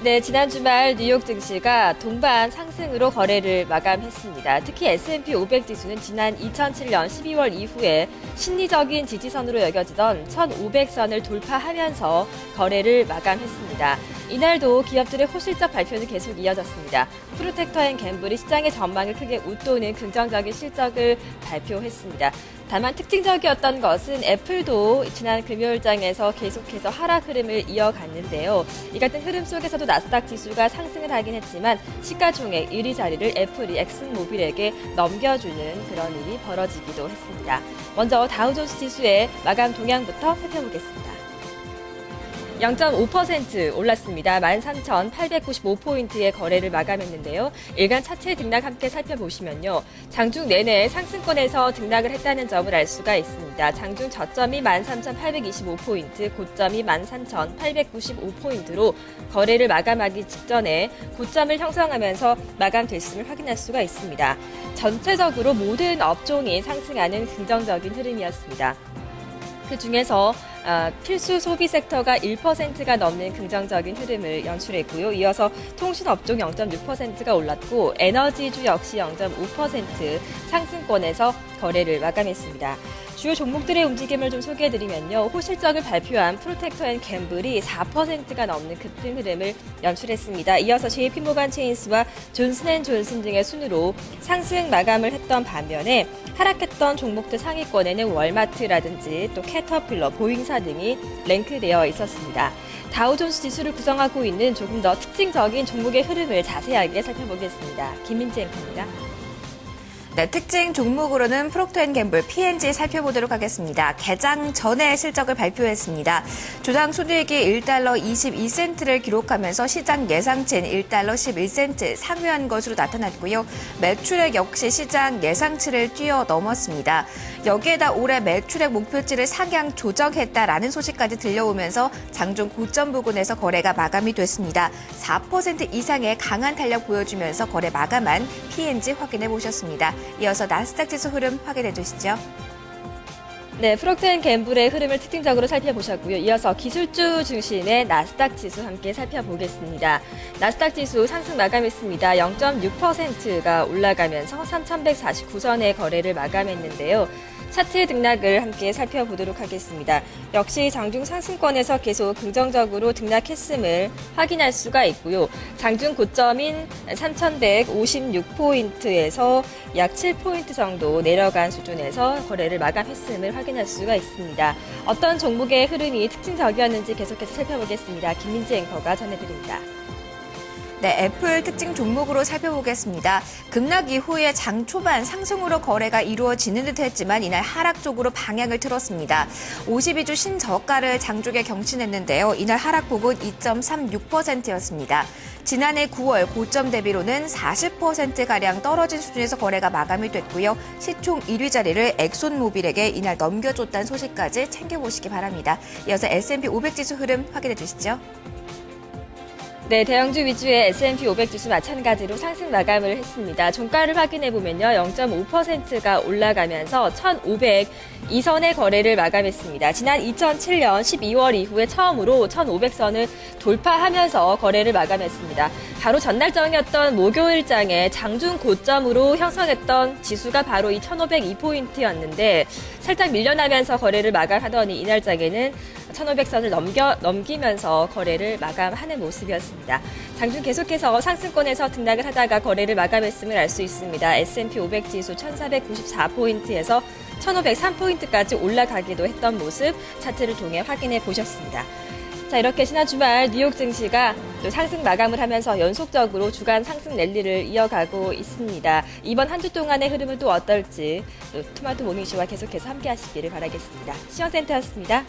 네, 지난 주말 뉴욕 증시가 동반 상승으로 거래를 마감했습니다. 특히 S&P 500 지수는 지난 2007년 12월 이후에 심리적인 지지선으로 여겨지던 1,500선을 돌파하면서 거래를 마감했습니다. 이날도 기업들의 호실적 발표는 계속 이어졌습니다. 프로텍터앤갬블이 시장의 전망을 크게 웃도는 긍정적인 실적을 발표했습니다. 다만 특징적이었던 것은 애플도 지난 금요일장에서 계속해서 하락 흐름을 이어갔는데요. 이 같은 흐름 속에서도 나스닥 지수가 상승을 하긴 했지만 시가총액 1위 자리를 애플이 엑슨모빌에게 넘겨주는 그런 일이 벌어지기도 했습니다. 먼저 다우존스 지수의 마감 동향부터 살펴보겠습니다. 0.5% 올랐습니다. 13,895포인트의 거래를 마감했는데요. 일간 차트 등락 함께 살펴보시면요. 장중 내내 상승권에서 등락을 했다는 점을 알 수가 있습니다. 장중 저점이 13,825포인트, 고점이 13,895포인트로 거래를 마감하기 직전에 고점을 형성하면서 마감됐음을 확인할 수가 있습니다. 전체적으로 모든 업종이 상승하는 긍정적인 흐름이었습니다. 그 중에서 필수 소비 섹터가 1%가 넘는 긍정적인 흐름을 연출했고요. 이어서 통신업종 0.6%가 올랐고 에너지주 역시 0.5% 상승권에서 거래를 마감했습니다. 주요 종목들의 움직임을 좀 소개해드리면요. 호실적을 발표한 프로텍터앤갬블이 4%가 넘는 급등 흐름을 연출했습니다. 이어서 JP모간 체인스와 존슨앤존슨 등의 순으로 상승 마감을 했던 반면에 하락했던 종목들 상위권에는 월마트라든지 또 캐터필러, 보잉사 등이 랭크되어 있었습니다. 다우존스 지수를 구성하고 있는 조금 더 특징적인 종목의 흐름을 자세하게 살펴보겠습니다. 김민지 앵커입니다. 네, 특징 종목으로는 프록터앤갬블 P&G 살펴보도록 하겠습니다. 개장 전에 실적을 발표했습니다. 주당 순이익이 1달러 22센트를 기록하면서 시장 예상치인 1달러 11센트 상회한 것으로 나타났고요. 매출액 역시 시장 예상치를 뛰어넘었습니다. 여기에다 올해 매출액 목표치를 상향 조정했다라는 소식까지 들려오면서 장중 고점 부근에서 거래가 마감이 됐습니다. 4% 이상의 강한 탄력 보여주면서 거래 마감한 P&G 확인해 보셨습니다. 이어서 나스닥 지수 흐름 확인해 주시죠. 네, 프록터앤갬블의 흐름을 특징적으로 살펴보셨고요. 이어서 기술주 중심의 나스닥 지수 함께 살펴보겠습니다. 나스닥 지수 상승 마감했습니다. 0.6%가 올라가면서 3,149선의 거래를 마감했는데요. 차트 등락을 함께 살펴보도록 하겠습니다. 역시 장중 상승권에서 계속 긍정적으로 등락했음을 확인할 수가 있고요. 장중 고점인 3,156포인트에서 약 7포인트 정도 내려간 수준에서 거래를 마감했음을 확인할 수가 있습니다. 어떤 종목의 흐름이 특징적이었는지 계속해서 살펴보겠습니다. 김민지 앵커가 전해드립니다. 네, 애플 특징 종목으로 살펴보겠습니다. 급락 이후에 장 초반 상승으로 거래가 이루어지는 듯 했지만 이날 하락 쪽으로 방향을 틀었습니다. 52주 신저가를 장중에 경신했는데요. 이날 하락폭은 2.36%였습니다. 지난해 9월 고점 대비로는 40%가량 떨어진 수준에서 거래가 마감이 됐고요. 시총 1위 자리를 엑손모빌에게 이날 넘겨줬다는 소식까지 챙겨보시기 바랍니다. 이어서 S&P 500 지수 흐름 확인해 주시죠. 네, 대형주 위주의 S&P 500 지수 마찬가지로 상승 마감을 했습니다. 종가를 확인해보면요. 0.5%가 올라가면서 1,502선의 거래를 마감했습니다. 지난 2007년 12월 이후에 처음으로 1,500선을 돌파하면서 거래를 마감했습니다. 바로 전날정이었던 목요일장에 장중 고점으로 형성했던 지수가 바로 이 1,502포인트였는데 살짝 밀려나면서 거래를 마감하더니 이날장에는 1,500선을 넘기면서 거래를 마감하는 모습이었습니다. 장중 계속해서 상승권에서 등락을 하다가 거래를 마감했음을 알 수 있습니다. S&P 500 지수 1,494포인트에서 1,503포인트까지 올라가기도 했던 모습 차트를 통해 확인해 보셨습니다. 자, 이렇게 지난 주말 뉴욕 증시가 또 상승 마감을 하면서 연속적으로 주간 상승 랠리를 이어가고 있습니다. 이번 한 주 동안의 흐름은 또 어떨지 또 토마토 모닝쇼와 계속해서 함께 하시기를 바라겠습니다. 시황센터였습니다.